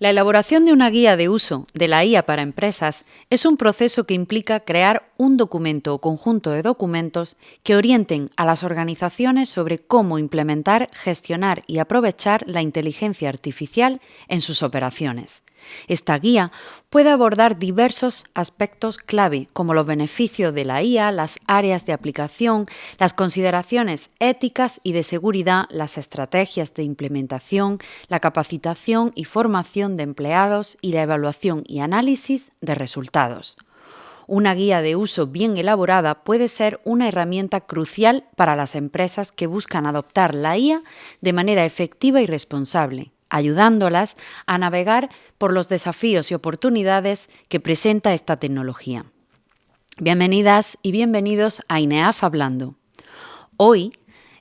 La elaboración de una guía de uso de la IA para empresas es un proceso que implica crear un documento o conjunto de documentos que orienten a las organizaciones sobre cómo implementar, gestionar y aprovechar la inteligencia artificial en sus operaciones. Esta guía puede abordar diversos aspectos clave, como los beneficios de la IA, las áreas de aplicación, las consideraciones éticas y de seguridad, las estrategias de implementación, la capacitación y formación de empleados y la evaluación y análisis de resultados. Una guía de uso bien elaborada puede ser una herramienta crucial para las empresas que buscan adoptar la IA de manera efectiva y responsable, ayudándolas a navegar por los desafíos y oportunidades que presenta esta tecnología. Bienvenidas y bienvenidos a INEAF Hablando. Hoy,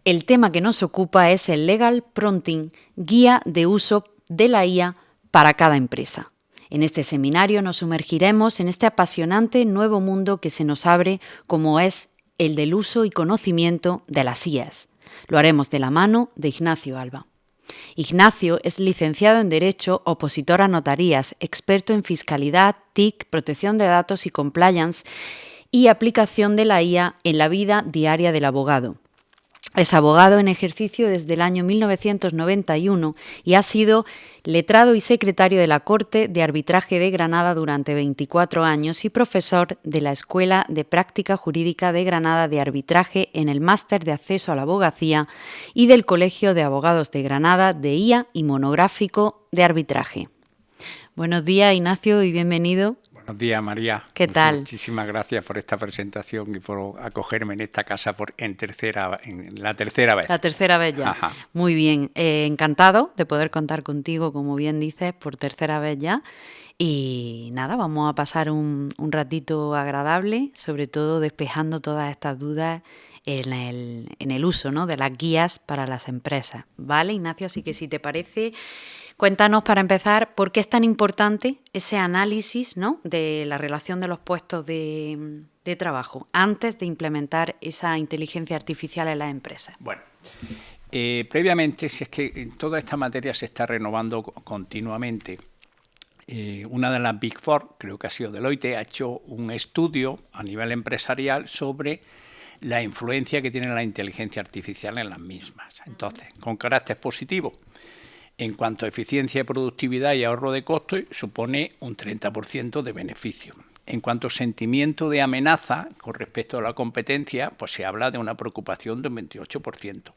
el tema que nos ocupa es el Legal Prompting, guía de uso de la IA para cada empresa. En este seminario nos sumergiremos en este apasionante nuevo mundo que se nos abre, como es el del uso y conocimiento de las IAs. Lo haremos de la mano de Ignacio Alba. Ignacio es licenciado en Derecho, opositor a notarías, experto en fiscalidad, TIC, protección de datos y compliance y aplicación de la IA en la vida diaria del abogado. Es abogado en ejercicio desde el año 1991 y ha sido letrado y secretario de la Corte de Arbitraje de Granada durante 24 años y profesor de la Escuela de Práctica Jurídica de Granada de Arbitraje en el Máster de Acceso a la Abogacía y del Colegio de Abogados de Granada de IA y monográfico de arbitraje. Buenos días, Ignacio, y bienvenido. Buenos días, María. ¿Qué tal? Muchísimas gracias por esta presentación y por acogerme en esta casa en la tercera vez. La tercera vez ya. Ajá. Muy bien. Encantado de poder contar contigo, como bien dices, por tercera vez ya. Y nada, vamos a pasar un ratito agradable, sobre todo despejando todas estas dudas en el uso, ¿no?, de las guías para las empresas. ¿Vale, Ignacio? Así que si te parece, cuéntanos para empezar por qué es tan importante ese análisis, ¿no?, de la relación de los puestos de trabajo antes de implementar esa inteligencia artificial en las empresas. Bueno, previamente, si es que toda esta materia se está renovando continuamente, una de las Big Four, creo que ha sido Deloitte, ha hecho un estudio a nivel empresarial sobre la influencia que tiene la inteligencia artificial en las mismas. Entonces, con carácter positivo, en cuanto a eficiencia y productividad y ahorro de costos, supone un 30% de beneficio. En cuanto a sentimiento de amenaza con respecto a la competencia, pues se habla de una preocupación de un 28%.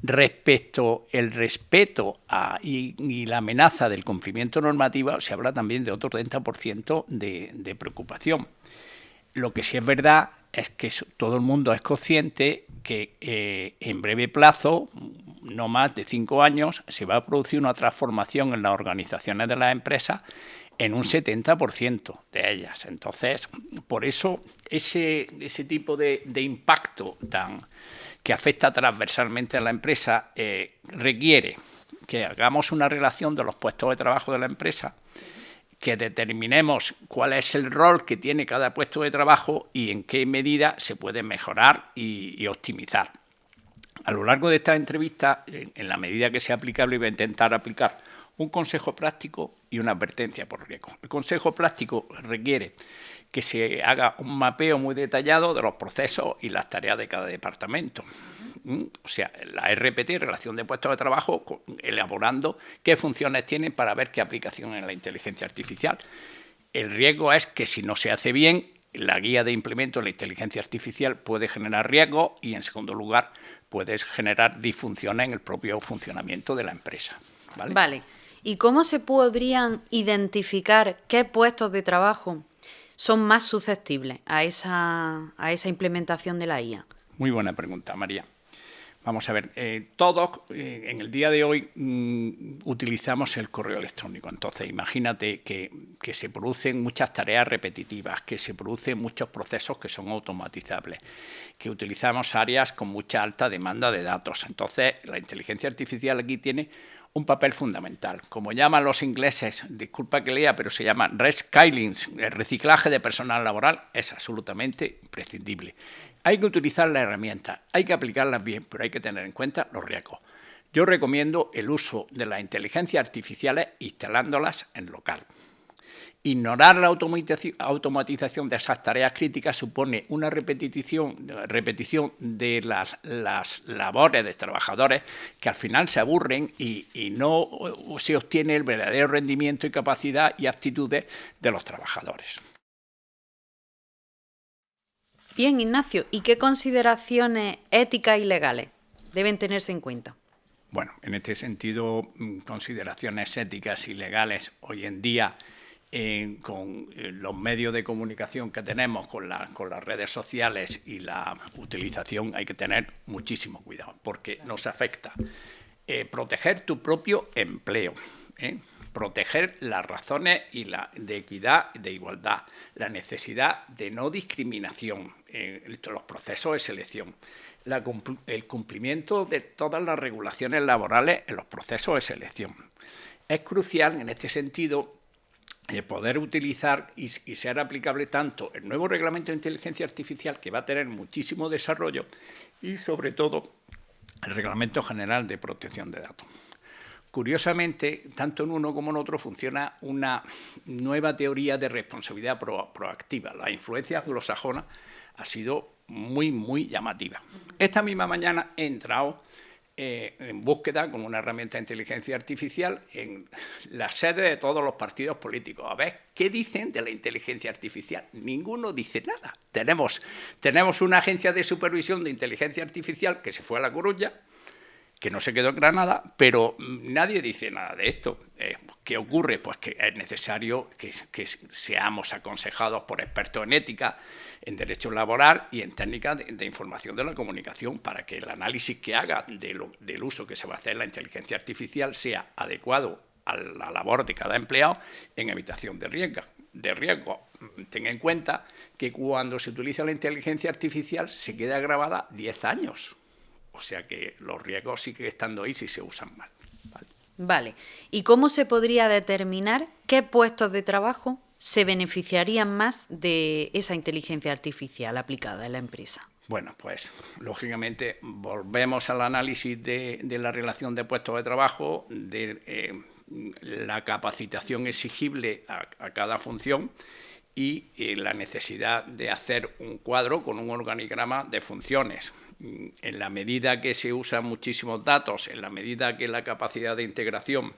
Respecto al respeto y la amenaza del cumplimiento normativo, se habla también de otro 30% de preocupación. Lo que sí es verdad es que todo el mundo es consciente que en breve plazo, no más de 5 años, se va a producir una transformación en las organizaciones de las empresas en un 70% de ellas. Entonces, por eso ese tipo de impacto que afecta transversalmente a la empresa requiere que hagamos una relación de los puestos de trabajo de la empresa, que determinemos cuál es el rol que tiene cada puesto de trabajo y en qué medida se puede mejorar y optimizar. A lo largo de esta entrevista, en la medida que sea aplicable, voy a intentar aplicar un consejo práctico y una advertencia por riesgo. El consejo práctico requiere que se haga un mapeo muy detallado de los procesos y las tareas de cada departamento. O sea, la RPT, Relación de Puestos de Trabajo, elaborando qué funciones tienen para ver qué aplicación en la inteligencia artificial. El riesgo es que si no se hace bien, la guía de implemento de la inteligencia artificial puede generar riesgo y, en segundo lugar, puede generar disfunciones en el propio funcionamiento de la empresa. Vale. ¿Y cómo se podrían identificar qué puestos de trabajo son más susceptibles a esa implementación de la IA? Muy buena pregunta, María. Vamos a ver, todos en el día de hoy utilizamos el correo electrónico. Entonces, imagínate que se producen muchas tareas repetitivas, que se producen muchos procesos que son automatizables, que utilizamos áreas con mucha alta demanda de datos. Entonces, la inteligencia artificial aquí tiene un papel fundamental. Como llaman los ingleses, disculpa que lea, pero se llama reskilling, el reciclaje de personal laboral, es absolutamente imprescindible. Hay que utilizar las herramientas, hay que aplicarlas bien, pero hay que tener en cuenta los riesgos. Yo recomiendo el uso de las inteligencias artificiales instalándolas en local. Ignorar la automatización de esas tareas críticas supone una repetición de las labores de trabajadores que al final se aburren y no se obtiene el verdadero rendimiento y capacidad y aptitudes de los trabajadores. Bien, Ignacio, ¿y qué consideraciones éticas y legales deben tenerse en cuenta? Bueno, en este sentido, consideraciones éticas y legales hoy en día, con los medios de comunicación que tenemos, con las redes sociales y la utilización, hay que tener muchísimo cuidado, porque nos afecta. Proteger tu propio empleo, proteger las razones de equidad, de igualdad, la necesidad de no discriminación en los procesos de selección, el cumplimiento de todas las regulaciones laborales en los procesos de selección. Es crucial, en este sentido, poder utilizar y ser aplicable tanto el nuevo reglamento de inteligencia artificial, que va a tener muchísimo desarrollo, y sobre todo el Reglamento General de Protección de Datos. Curiosamente, tanto en uno como en otro funciona una nueva teoría de responsabilidad proactiva. La influencia anglosajona ha sido muy llamativa. Esta misma mañana he entrado en búsqueda con una herramienta de inteligencia artificial en la sede de todos los partidos políticos. A ver, ¿qué dicen de la inteligencia artificial? Ninguno dice nada. Tenemos una agencia de supervisión de inteligencia artificial que se fue a La Coruña, que no se quedó en Granada, pero nadie dice nada de esto. ¿Qué ocurre? Pues que es necesario que seamos aconsejados por expertos en ética, en derecho laboral y en técnicas de información de la comunicación, para que el análisis que haga del uso que se va a hacer en la inteligencia artificial sea adecuado a la labor de cada empleado en evitación de riesgo. Ten en cuenta que cuando se utiliza la inteligencia artificial se queda grabada 10 años. O sea que los riesgos siguen estando ahí si se usan mal. Vale. ¿Y cómo se podría determinar qué puestos de trabajo se beneficiarían más de esa inteligencia artificial aplicada en la empresa? Bueno, pues lógicamente volvemos al análisis de la relación de puestos de trabajo, de la capacitación exigible a cada función y la necesidad de hacer un cuadro con un organigrama de funciones. En la medida que se usan muchísimos datos, en la medida que la capacidad de integración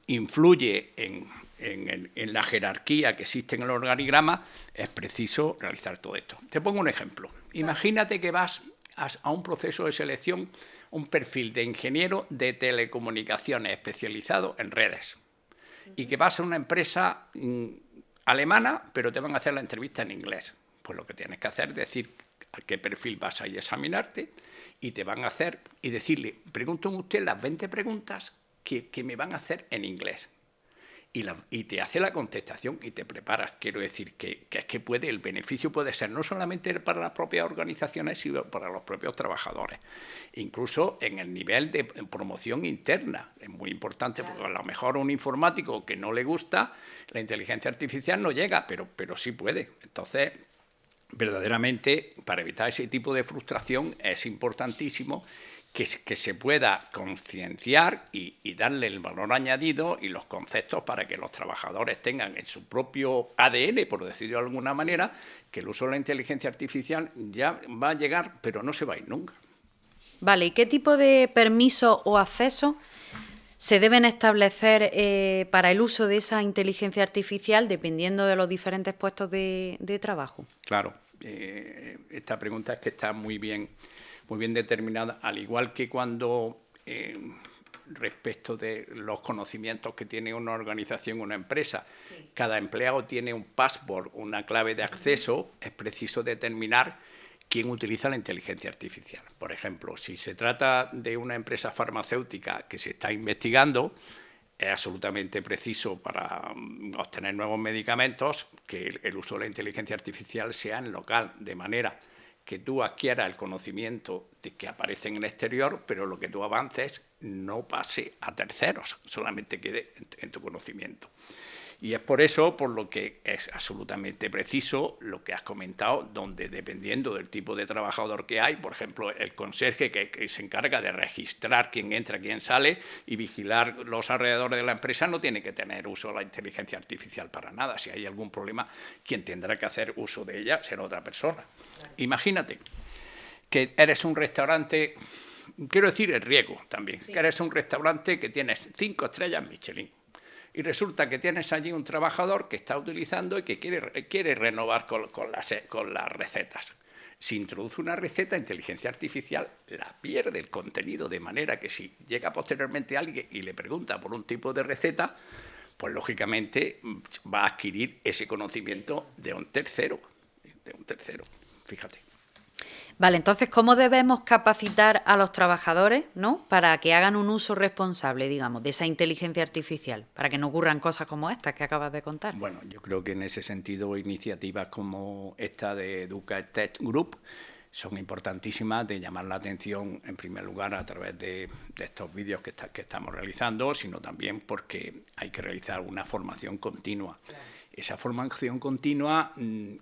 influye en la jerarquía que existe en el organigrama, es preciso realizar todo esto. Te pongo un ejemplo. Imagínate que vas a un proceso de selección, un perfil de ingeniero de telecomunicaciones especializado en redes, y que vas a una empresa alemana, pero te van a hacer la entrevista en inglés. Pues lo que tienes que hacer es decir a qué perfil vas a ir a examinarte y te van a hacer y decirle, pregúntame usted las 20 preguntas que me van a hacer en inglés. Y te hace la contestación y te preparas. Quiero decir que es que el beneficio puede ser no solamente para las propias organizaciones, sino para los propios trabajadores. Incluso en el nivel de promoción interna. Es muy importante, porque a lo mejor a un informático que no le gusta, la inteligencia artificial no llega, pero sí puede. Entonces, verdaderamente, para evitar ese tipo de frustración, es importantísimo que se pueda concienciar y darle el valor añadido y los conceptos para que los trabajadores tengan en su propio ADN, por decirlo de alguna manera, que el uso de la inteligencia artificial ya va a llegar, pero no se va a ir nunca. Vale, ¿y qué tipo de permisos o accesos se deben establecer para el uso de esa inteligencia artificial dependiendo de los diferentes puestos de trabajo? Claro, esta pregunta es que está muy bien determinada, al igual que cuando respecto de los conocimientos que tiene una organización, una empresa, sí, cada empleado tiene un password, una clave de acceso, es preciso determinar quién utiliza la inteligencia artificial. Por ejemplo, si se trata de una empresa farmacéutica que se está investigando, es absolutamente preciso para obtener nuevos medicamentos que el uso de la inteligencia artificial sea en local, de manera que tú adquieras el conocimiento de que aparece en el exterior, pero lo que tú avances no pase a terceros, solamente quede en tu conocimiento. Y es por eso por lo que es absolutamente preciso lo que has comentado, donde dependiendo del tipo de trabajador que hay, por ejemplo, el conserje que se encarga de registrar quién entra, quién sale y vigilar los alrededores de la empresa, no tiene que tener uso de la inteligencia artificial para nada. Si hay algún problema, quien tendrá que hacer uso de ella será otra persona. Claro. Imagínate que eres un restaurante, quiero decir el riego también, sí, que eres un restaurante que tienes 5 estrellas Michelin. Y resulta que tienes allí un trabajador que está utilizando y que quiere renovar con las recetas. Si introduce una receta, inteligencia artificial la pierde el contenido, de manera que si llega posteriormente alguien y le pregunta por un tipo de receta, pues lógicamente va a adquirir ese conocimiento de un tercero, fíjate. Vale, entonces, ¿cómo debemos capacitar a los trabajadores, ¿no?, para que hagan un uso responsable, digamos, de esa inteligencia artificial, para que no ocurran cosas como estas que acabas de contar? Bueno, yo creo que en ese sentido iniciativas como esta de EducaTech Group son importantísimas, de llamar la atención en primer lugar a través de estos vídeos que estamos realizando, sino también porque hay que realizar una formación continua. Claro. Esa formación continua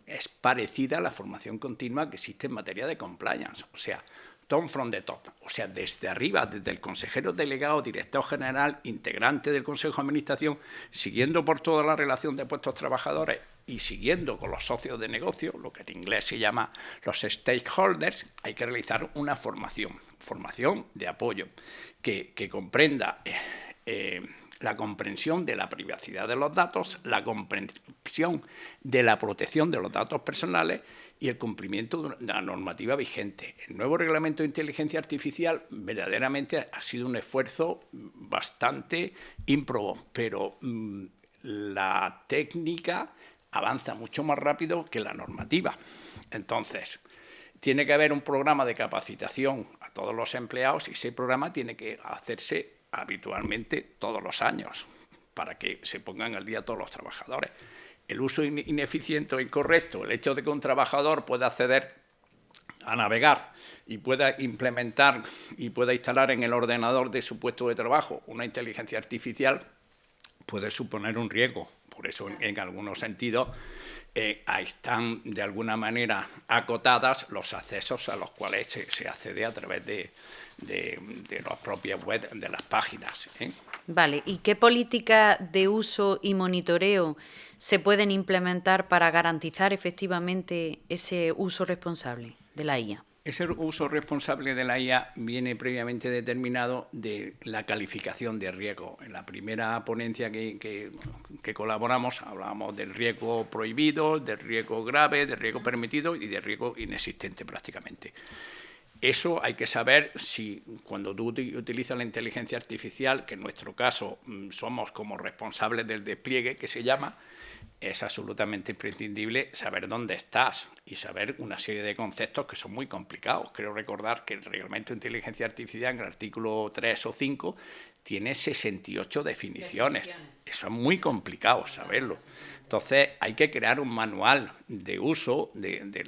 es parecida a la formación continua que existe en materia de compliance, o sea, top from the top, o sea, desde arriba, desde el consejero delegado, director general, integrante del Consejo de Administración, siguiendo por toda la relación de puestos trabajadores y siguiendo con los socios de negocio, lo que en inglés se llama los stakeholders, hay que realizar una formación de apoyo que comprenda la comprensión de la privacidad de los datos, la comprensión de la protección de los datos personales y el cumplimiento de la normativa vigente. El nuevo reglamento de inteligencia artificial verdaderamente ha sido un esfuerzo bastante ímprobo, pero la técnica avanza mucho más rápido que la normativa. Entonces, tiene que haber un programa de capacitación a todos los empleados y ese programa tiene que hacerse habitualmente todos los años para que se pongan al día todos los trabajadores. El uso ineficiente o incorrecto, el hecho de que un trabajador pueda acceder a navegar y pueda implementar y pueda instalar en el ordenador de su puesto de trabajo una inteligencia artificial, puede suponer un riesgo. Por eso, en algunos sentidos, están de alguna manera acotadas los accesos a los cuales se accede a través de las propias web, de las páginas. Vale, ¿y qué políticas de uso y monitoreo se pueden implementar para garantizar efectivamente ese uso responsable de la IA? Ese uso responsable de la IA viene previamente determinado de la calificación de riesgo. En la primera ponencia que colaboramos hablábamos del riesgo prohibido, del riesgo grave, del riesgo permitido y del riesgo inexistente prácticamente. Eso hay que saber si cuando tú utilizas la inteligencia artificial, que en nuestro caso somos como responsables del despliegue, que se llama, es absolutamente imprescindible saber dónde estás y saber una serie de conceptos que son muy complicados. Creo recordar que el reglamento de inteligencia artificial, en el artículo 3 o 5, tiene 68 definiciones. Eso es muy complicado saberlo. Entonces, hay que crear un manual de uso de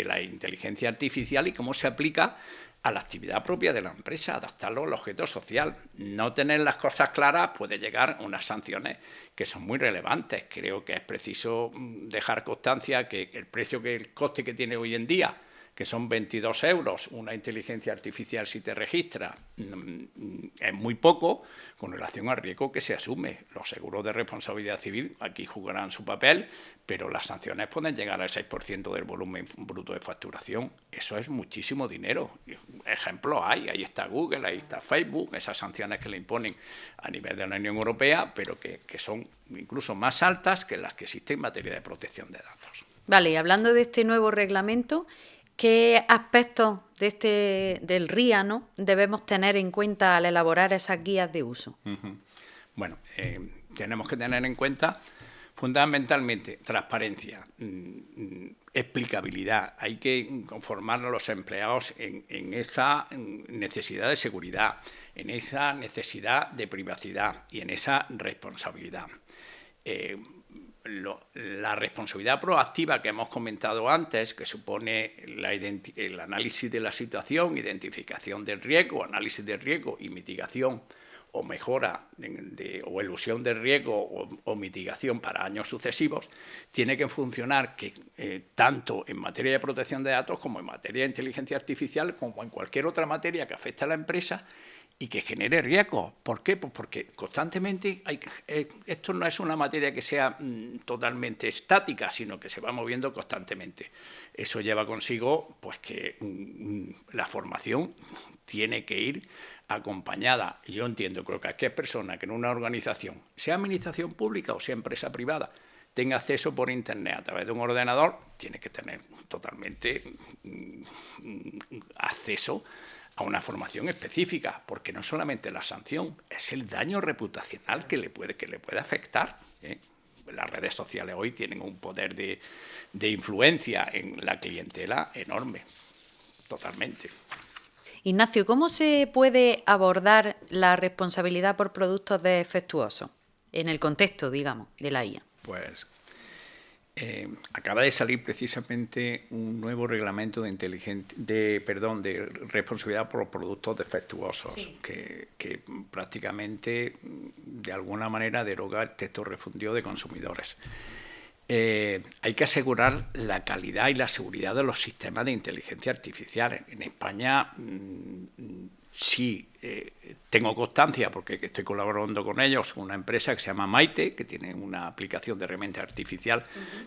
la inteligencia artificial y cómo se aplica a la actividad propia de la empresa, adaptarlo al objeto social. No tener las cosas claras puede llegar a unas sanciones que son muy relevantes. Creo que es preciso dejar constancia que el coste que tiene hoy en día, que son 22 euros, una inteligencia artificial si te registra, es muy poco con relación al riesgo que se asume. Los seguros de responsabilidad civil aquí jugarán su papel, pero las sanciones pueden llegar al 6% del volumen bruto de facturación. Eso es muchísimo dinero. Ejemplos hay, ahí está Google, ahí está Facebook, esas sanciones que le imponen a nivel de la Unión Europea, pero que son incluso más altas que las que existen en materia de protección de datos. Vale, y hablando de este nuevo reglamento, ¿qué aspectos del RIA, ¿no?, debemos tener en cuenta al elaborar esas guías de uso? Bueno, tenemos que tener en cuenta fundamentalmente transparencia, explicabilidad. Hay que conformar a los empleados en esa necesidad de seguridad, en esa necesidad de privacidad y en esa responsabilidad. La responsabilidad proactiva que hemos comentado antes, que supone el análisis de la situación, identificación del riesgo, análisis del riesgo y mitigación o mejora o elusión de riesgo o mitigación para años sucesivos, tiene que funcionar tanto en materia de protección de datos como en materia de inteligencia artificial, como en cualquier otra materia que afecte a la empresa y que genere riesgos. ¿Por qué? Pues porque constantemente esto no es una materia que sea totalmente estática, sino que se va moviendo constantemente. Eso lleva consigo pues que la formación tiene que ir acompañada. Yo entiendo, creo que cualquier persona que en una organización, sea administración pública o sea empresa privada, tenga acceso por Internet a través de un ordenador, tiene que tener totalmente acceso a una formación específica, porque no solamente la sanción, es el daño reputacional que le puede afectar, ¿eh? Las redes sociales hoy tienen un poder de influencia en la clientela enorme, totalmente. Ignacio, ¿cómo se puede abordar la responsabilidad por productos defectuosos en el contexto, digamos, de la IA? Pues acaba de salir precisamente un nuevo reglamento de responsabilidad por productos defectuosos, sí, que prácticamente de alguna manera deroga el texto refundido de consumidores. Hay que asegurar la calidad y la seguridad de los sistemas de inteligencia artificial. En España sí tengo constancia, porque estoy colaborando con ellos, con una empresa que se llama Maite, que tiene una aplicación de herramienta artificial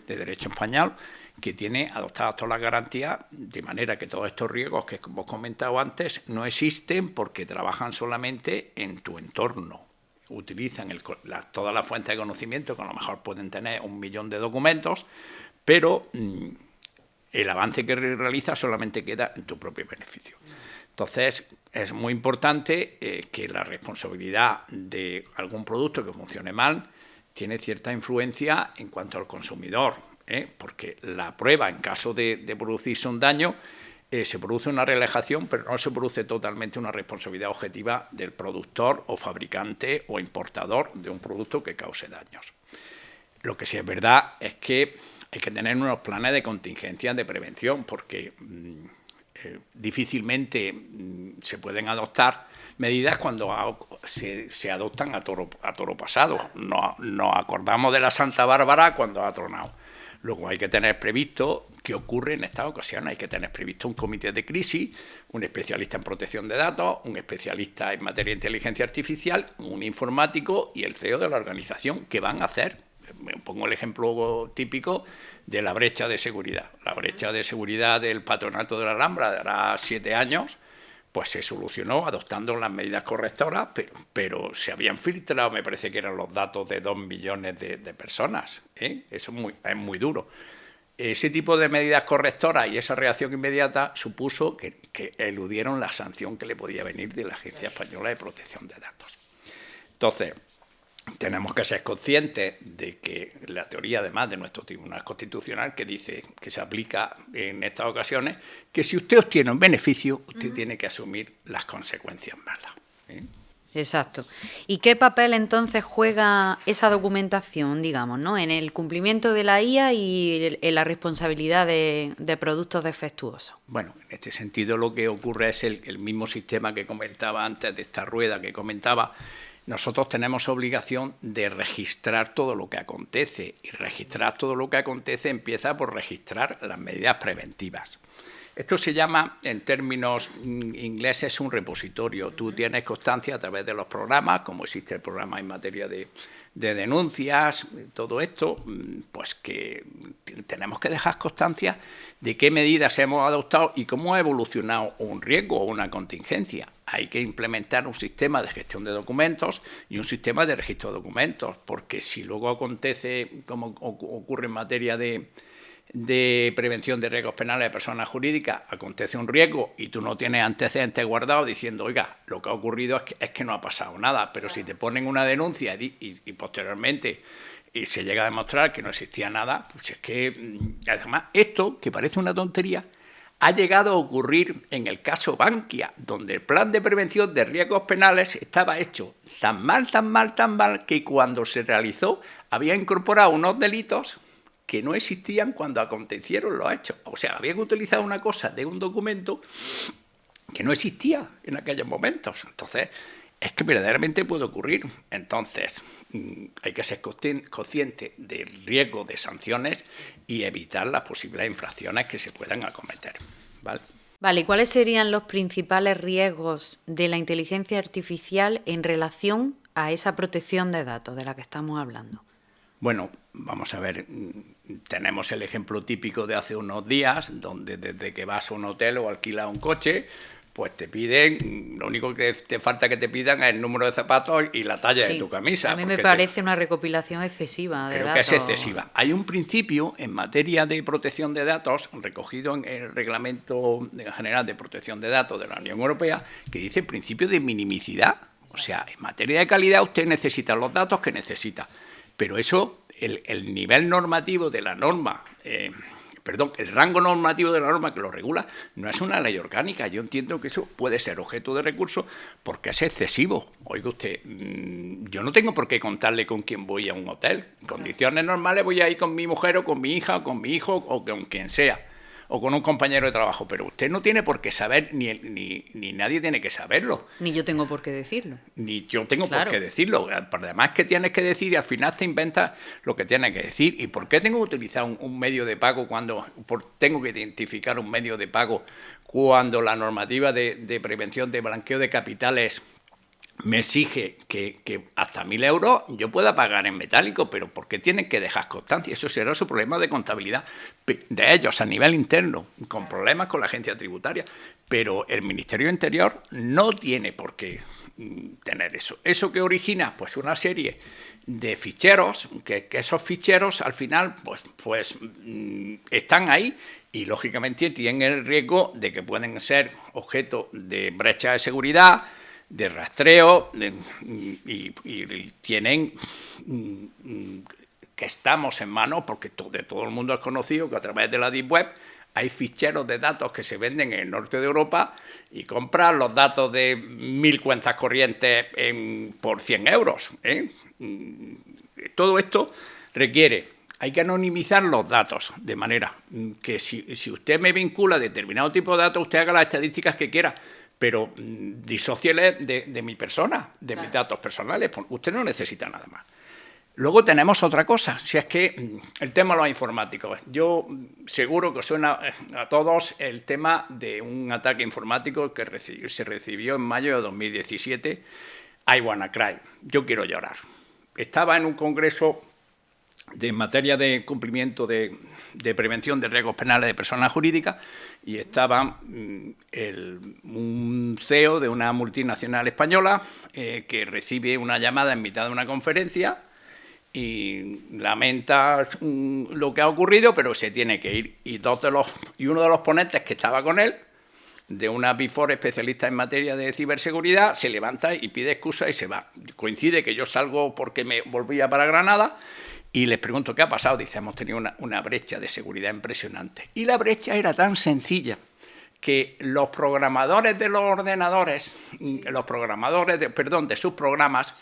de derecho español, que tiene adoptadas todas las garantías, de manera que todos estos riesgos que hemos comentado antes no existen porque trabajan solamente en tu entorno. Utilizan todas las fuentes de conocimiento, que a lo mejor pueden tener 1 millón de documentos, pero el avance que realiza solamente queda en tu propio beneficio. Entonces, es muy importante que la responsabilidad de algún producto que funcione mal tiene cierta influencia en cuanto al consumidor, porque la prueba, en caso de producirse un daño, se produce una relajación, pero no se produce totalmente una responsabilidad objetiva del productor o fabricante o importador de un producto que cause daños. Lo que sí es verdad es que hay que tener unos planes de contingencia, de prevención, porque difícilmente se pueden adoptar medidas cuando se adoptan a toro pasado. Nos acordamos de la Santa Bárbara cuando ha tronado. Luego hay que tener previsto qué ocurre en estas ocasiones. Hay que tener previsto un comité de crisis, un especialista en protección de datos, un especialista en materia de inteligencia artificial, un informático y el CEO de la organización. ¿Qué van a hacer? Me pongo el ejemplo típico de la brecha de seguridad. La brecha de seguridad del patronato de la Alhambra de hará 7 años, pues se solucionó adoptando las medidas correctoras, pero se habían filtrado, me parece que eran los datos de 2 millones de personas. Eso es muy duro. Ese tipo de medidas correctoras y esa reacción inmediata supuso que eludieron la sanción que le podía venir de la Agencia Española de Protección de Datos. Entonces, tenemos que ser conscientes de que la teoría, además de nuestro Tribunal Constitucional, que dice que se aplica en estas ocasiones, que si usted obtiene un beneficio, usted tiene que asumir las consecuencias malas. Exacto. ¿Y qué papel entonces juega esa documentación, digamos, ¿no?, en el cumplimiento de la IA y en la responsabilidad de productos defectuosos? Bueno, en este sentido lo que ocurre es el mismo sistema que comentaba antes de esta rueda que comentaba. Nosotros tenemos obligación de registrar todo lo que acontece, y registrar todo lo que acontece empieza por registrar las medidas preventivas. Esto se llama, en términos ingleses, un repositorio. Tú tienes constancia a través de los programas, como existe el programa en materia de denuncias, todo esto, pues que tenemos que dejar constancia de qué medidas hemos adoptado y cómo ha evolucionado un riesgo o una contingencia. Hay que implementar un sistema de gestión de documentos y un sistema de registro de documentos, porque si luego acontece, como ocurre en materia de prevención de riesgos penales de personas jurídicas, acontece un riesgo y tú no tienes antecedentes guardados diciendo, oiga, lo que ha ocurrido es que no ha pasado nada, pero si te ponen una denuncia y posteriormente se llega a demostrar que no existía nada, pues es que, además, esto, que parece una tontería, ha llegado a ocurrir en el caso Bankia, donde el plan de prevención de riesgos penales estaba hecho tan mal, que cuando se realizó había incorporado unos delitos que no existían cuando acontecieron los hechos. O sea, habían utilizado una cosa de un documento que no existía en aquellos momentos. Entonces, es que verdaderamente puede ocurrir. Entonces, hay que ser consciente del riesgo de sanciones y evitar las posibles infracciones que se puedan acometer, ¿vale? Vale, ¿cuáles serían los principales riesgos de la inteligencia artificial en relación a esa protección de datos de la que estamos hablando? Bueno, vamos a ver, tenemos el ejemplo típico de hace unos días, donde desde que vas a un hotel o alquilas un coche, pues te piden, lo único que te falta que te pidan es el número de zapatos y la talla de tu camisa. A mí me parece una recopilación excesiva de datos. Creo que es excesiva. Hay un principio en materia de protección de datos recogido en el Reglamento General de Protección de Datos de la Unión Europea que dice el principio de minimicidad. O sea, en materia de calidad usted necesita los datos que necesita. Pero eso, el nivel normativo de la norma, el rango normativo de la norma que lo regula, no es una ley orgánica. Yo entiendo que eso puede ser objeto de recurso porque es excesivo. Oiga usted, yo no tengo por qué contarle con quién voy a un hotel. En condiciones normales voy a ir con mi mujer o con mi hija o con mi hijo o con quien sea, o con un compañero de trabajo, pero usted no tiene por qué saber, ni nadie tiene que saberlo. Ni yo tengo por qué decirlo. Ni yo tengo por qué decirlo. Por demás que tienes que decir y al final te inventas lo que tienes que decir. ¿Y por qué tengo que utilizar un medio de pago tengo que identificar un medio de pago cuando la normativa de prevención de blanqueo de capitales me exige que hasta 1.000 euros yo pueda pagar en metálico, pero ¿por qué tienen que dejar constancia? Eso será su problema de contabilidad de ellos a nivel interno, con problemas con la agencia tributaria, pero el Ministerio de Interior no tiene por qué tener eso. ¿Eso qué origina? Pues una serie de ficheros, que esos ficheros al final pues están ahí y lógicamente tienen el riesgo de que pueden ser objeto de brecha de seguridad, de rastreo, y tienen que estamos en manos, porque de todo el mundo es conocido que a través de la Deep Web hay ficheros de datos que se venden en el norte de Europa y compran los datos de 1.000 cuentas corrientes por 100 euros. Todo esto hay que anonimizar los datos, de manera que si usted me vincula a determinado tipo de datos, usted haga las estadísticas que quiera, pero disóciele de mi persona, de mis datos personales. Usted no necesita nada más. Luego tenemos otra cosa, si es que el tema de los informáticos. Yo seguro que os suena a todos el tema de un ataque informático que se recibió en mayo de 2017, I Wanna Cry, yo quiero llorar. Estaba en un congreso en materia de cumplimiento de prevención de riesgos penales de personas jurídicas y estaba un CEO de una multinacional española que recibe una llamada en mitad de una conferencia y lamenta lo que ha ocurrido, pero se tiene que ir. Y uno de los ponentes que estaba con él, de una Big Four especialista en materia de ciberseguridad, se levanta y pide excusa y se va. Coincide que yo salgo porque me volvía para Granada y les pregunto qué ha pasado. Dice, hemos tenido una brecha de seguridad impresionante. Y la brecha era tan sencilla que los programadores de los ordenadores, de sus programas,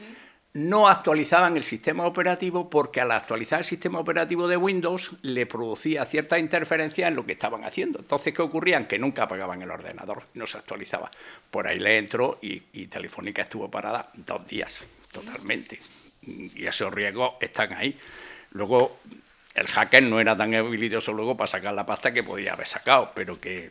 no actualizaban el sistema operativo porque al actualizar el sistema operativo de Windows le producía cierta interferencia en lo que estaban haciendo. Entonces, ¿qué ocurría? Que nunca apagaban el ordenador, no se actualizaba. Por ahí le entró y Telefónica estuvo parada 2 días, totalmente. Y esos riesgos están ahí. Luego, el hacker no era tan habilidoso luego para sacar la pasta que podía haber sacado, pero que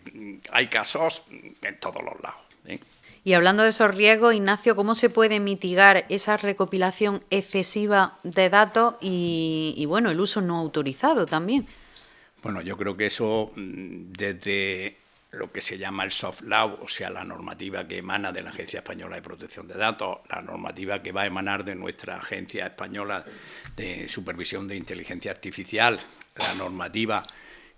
hay casos en todos los lados, ¿eh? Y hablando de esos riesgos, Ignacio, ¿cómo se puede mitigar esa recopilación excesiva de datos y bueno, el uso no autorizado también? Bueno, yo creo que eso desde lo que se llama el soft law, o sea, la normativa que emana de la Agencia Española de Protección de Datos, la normativa que va a emanar de nuestra Agencia Española de Supervisión de Inteligencia Artificial, la normativa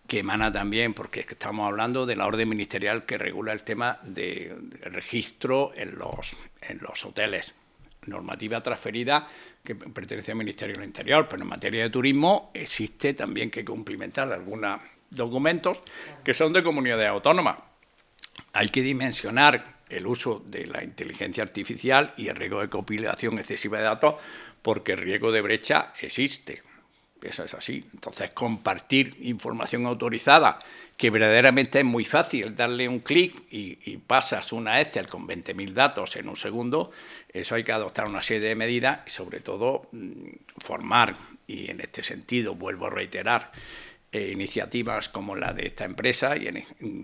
que emana también, porque estamos hablando de la orden ministerial que regula el tema del registro en los hoteles. Normativa transferida que pertenece al Ministerio del Interior, pero en materia de turismo existe también que cumplimentar algunos documentos que son de comunidades autónomas. Hay que dimensionar el uso de la inteligencia artificial y el riesgo de compilación excesiva de datos porque el riesgo de brecha existe. Eso es así. Entonces, compartir información autorizada, que verdaderamente es muy fácil, darle un clic y pasas una Excel con 20.000 datos en un segundo, eso hay que adoptar una serie de medidas y, sobre todo, formar. Y en este sentido, vuelvo a reiterar, iniciativas como la de esta empresa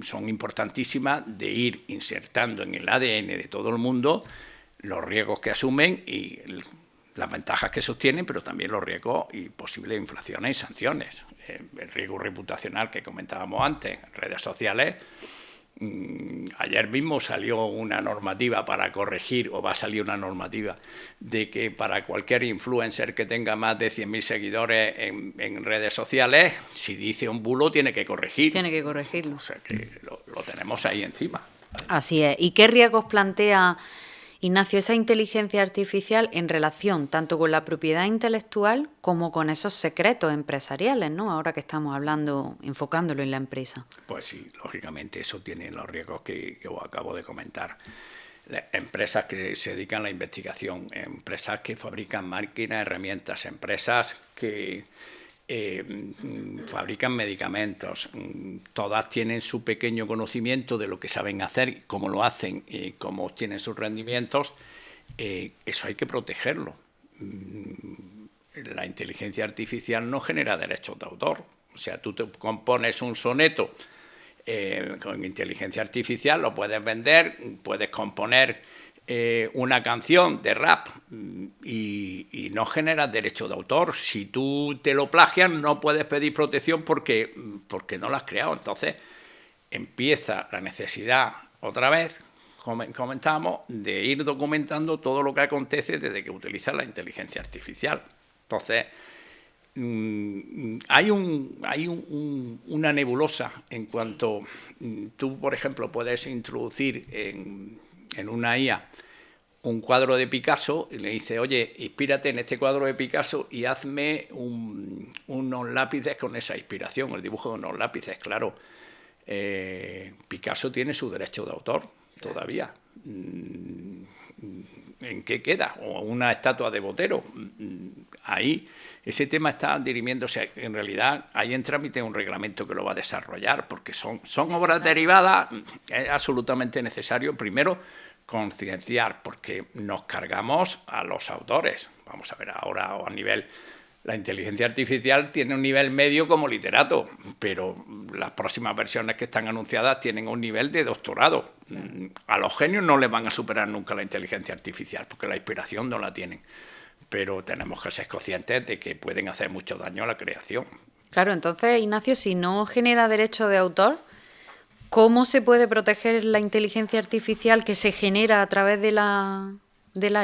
son importantísimas, de ir insertando en el ADN de todo el mundo los riesgos que asumen y las ventajas que sostienen, pero también los riesgos y posibles infracciones y sanciones. El riesgo reputacional que comentábamos antes, en redes sociales. Ayer mismo salió una normativa para corregir, o va a salir una normativa, de que para cualquier influencer que tenga más de 100.000 seguidores en redes sociales, si dice un bulo, tiene que corregir. Tiene que corregirlo. O sea que lo tenemos ahí encima. Así es. ¿Y qué riesgos plantea, Ignacio, esa inteligencia artificial en relación tanto con la propiedad intelectual como con esos secretos empresariales, ¿no? Ahora que estamos hablando, enfocándolo en la empresa. Pues sí, lógicamente eso tiene los riesgos que os acabo de comentar. Empresas que se dedican a la investigación, empresas que fabrican máquinas, herramientas, empresas que fabrican medicamentos, todas tienen su pequeño conocimiento de lo que saben hacer, cómo lo hacen y cómo obtienen sus rendimientos. Eso hay que protegerlo. La inteligencia artificial no genera derechos de autor. O sea, tú te compones un soneto con inteligencia artificial, lo puedes vender, puedes componer una canción de rap y no generas derecho de autor. Si tú te lo plagias, no puedes pedir protección porque no lo has creado. Entonces empieza la necesidad, otra vez, comentamos, de ir documentando todo lo que acontece desde que utilizas la inteligencia artificial. Entonces, hay una nebulosa en cuanto tú, por ejemplo, puedes introducir en una IA un cuadro de Picasso y le dices, oye, inspírate en este cuadro de Picasso y hazme unos lápices con esa inspiración, el dibujo de unos lápices, claro. Picasso tiene su derecho de autor todavía. ¿En qué queda? O una estatua de Botero. Ahí ese tema está dirimiéndose. En realidad hay en trámite un reglamento que lo va a desarrollar, porque son obras derivadas. Es absolutamente necesario, primero, concienciar, porque nos cargamos a los autores. Vamos a ver ahora, o a nivel... La inteligencia artificial tiene un nivel medio como literato, pero las próximas versiones que están anunciadas tienen un nivel de doctorado. A los genios no les van a superar nunca la inteligencia artificial, porque la inspiración no la tienen. Pero tenemos que ser conscientes de que pueden hacer mucho daño a la creación. Claro, entonces, Ignacio, si no genera derecho de autor, ¿cómo se puede proteger la inteligencia artificial que se genera a través de la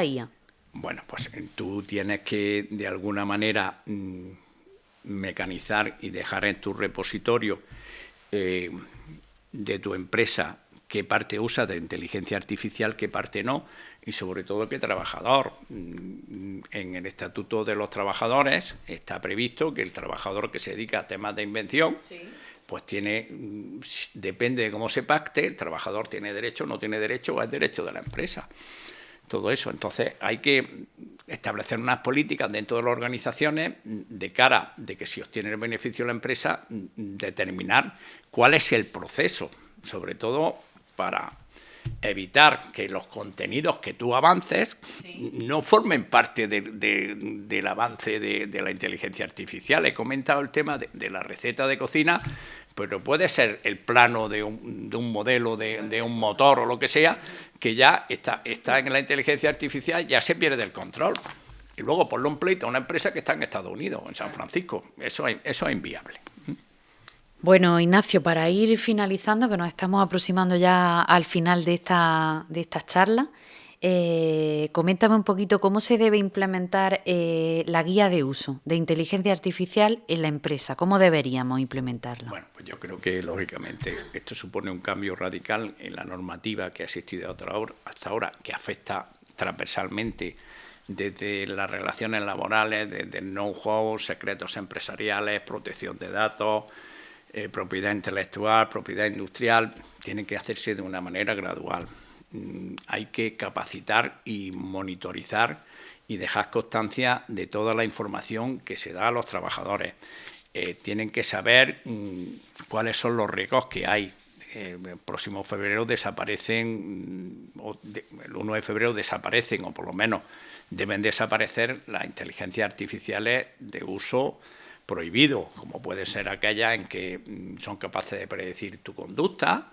IA? Bueno, pues tú tienes que, de alguna manera, mecanizar y dejar en tu repositorio de tu empresa qué parte usa de inteligencia artificial, qué parte no, y sobre todo qué trabajador. En el Estatuto de los Trabajadores está previsto que el trabajador que se dedica a temas de invención, pues depende de cómo se pacte, el trabajador tiene derecho, no tiene derecho, o es derecho de la empresa. Todo eso. Entonces hay que establecer unas políticas dentro de las organizaciones de cara de que si obtiene el beneficio la empresa, determinar cuál es el proceso, sobre todo para evitar que los contenidos que tú avances no formen parte del avance de la inteligencia artificial. He comentado el tema de la receta de cocina, pero puede ser el plano de un modelo, de un motor o lo que sea, que ya está en la inteligencia artificial, ya se pierde el control. Y luego ponlo en pleito a una empresa que está en Estados Unidos, en San Francisco. Eso es inviable. Bueno, Ignacio, para ir finalizando, que nos estamos aproximando ya al final de esta charla, coméntame un poquito cómo se debe implementar la guía de uso de inteligencia artificial en la empresa. ¿Cómo deberíamos implementarla? Bueno, pues yo creo que, lógicamente, esto supone un cambio radical en la normativa que ha existido hasta ahora, que afecta transversalmente desde las relaciones laborales, desde el know-how, secretos empresariales, protección de datos, propiedad intelectual, propiedad industrial. Tienen que hacerse de una manera gradual. Hay que capacitar y monitorizar y dejar constancia de toda la información que se da a los trabajadores. Tienen que saber cuáles son los riesgos que hay. El próximo febrero desaparecen, el 1 de febrero desaparecen, o por lo menos deben desaparecer las inteligencias artificiales de uso prohibido, como puede ser aquella en que son capaces de predecir tu conducta,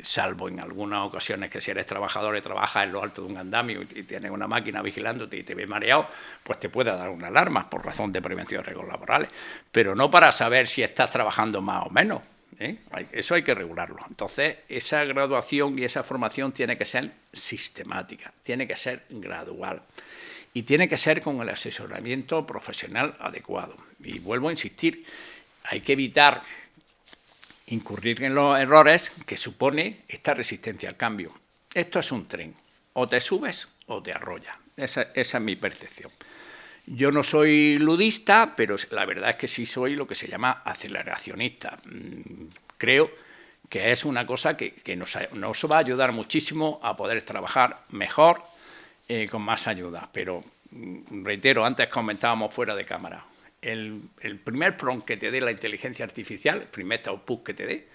salvo en algunas ocasiones que si eres trabajador y trabajas en lo alto de un andamio y tienes una máquina vigilándote y te ve mareado, pues te puede dar una alarma por razón de prevención de riesgos laborales, pero no para saber si estás trabajando más o menos. Eso hay que regularlo. Entonces, esa graduación y esa formación tiene que ser sistemática, tiene que ser gradual y tiene que ser con el asesoramiento profesional adecuado. Y vuelvo a insistir, hay que evitar incurrir en los errores que supone esta resistencia al cambio. Esto es un tren, o te subes o te arrolla. Esa es mi percepción. Yo no soy ludista, pero la verdad es que sí soy lo que se llama aceleracionista. Creo que es una cosa que nos va a ayudar muchísimo a poder trabajar mejor, con más ayuda. Pero, reitero, antes comentábamos fuera de cámara, el primer prompt que te dé la inteligencia artificial, el primer output que te dé,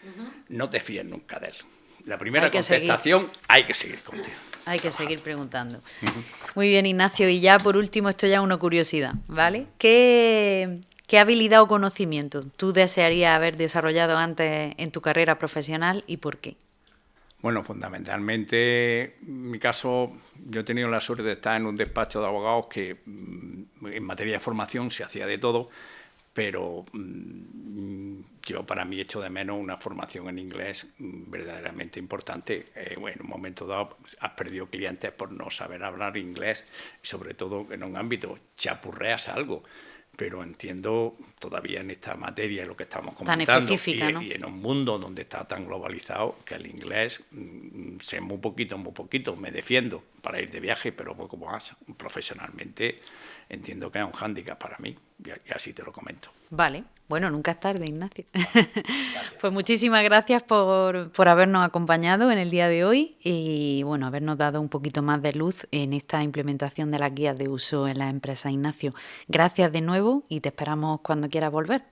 no te fíes nunca de él. La primera contestación, hay que seguir contigo. Hay que seguir preguntando. Muy bien, Ignacio. Y ya por último, esto ya es una curiosidad, ¿vale? ¿Qué habilidad o conocimiento tú desearías haber desarrollado antes en tu carrera profesional y por qué? Bueno, fundamentalmente, en mi caso, yo he tenido la suerte de estar en un despacho de abogados que en materia de formación se hacía de todo, pero yo para mí echo de menos una formación en inglés verdaderamente importante. En un momento dado has perdido clientes por no saber hablar inglés, sobre todo en un ámbito, chapurreas algo, pero entiendo todavía en esta materia, lo que estamos comentando, tan específica, ¿no? Y en un mundo donde está tan globalizado, que el inglés sé muy poquito, me defiendo para ir de viaje, pero poco más. Profesionalmente entiendo que es un hándicap para mí, y así te lo comento. Vale, bueno, nunca es tarde, Ignacio. Pues muchísimas gracias por habernos acompañado en el día de hoy y bueno, habernos dado un poquito más de luz en esta implementación de las guías de uso en las empresas, Ignacio. Gracias de nuevo y te esperamos cuando quieras volver.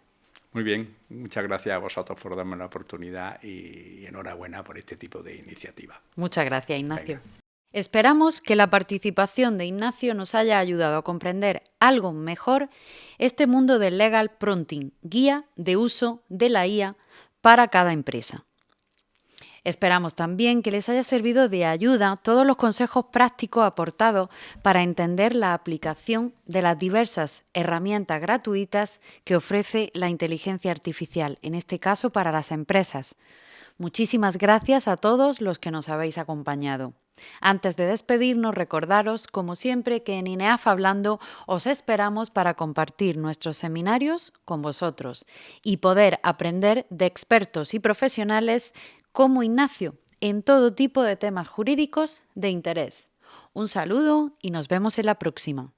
Muy bien, muchas gracias a vosotros por darme la oportunidad y enhorabuena por este tipo de iniciativa. Muchas gracias, Ignacio. Venga. Esperamos que la participación de Ignacio nos haya ayudado a comprender algo mejor este mundo del legal prompting, guía de uso de la IA para cada empresa. Esperamos también que les haya servido de ayuda todos los consejos prácticos aportados para entender la aplicación de las diversas herramientas gratuitas que ofrece la inteligencia artificial, en este caso para las empresas. Muchísimas gracias a todos los que nos habéis acompañado. Antes de despedirnos, recordaros, como siempre, que en INEAF Hablando os esperamos para compartir nuestros seminarios con vosotros y poder aprender de expertos y profesionales como Ignacio en todo tipo de temas jurídicos de interés. Un saludo y nos vemos en la próxima.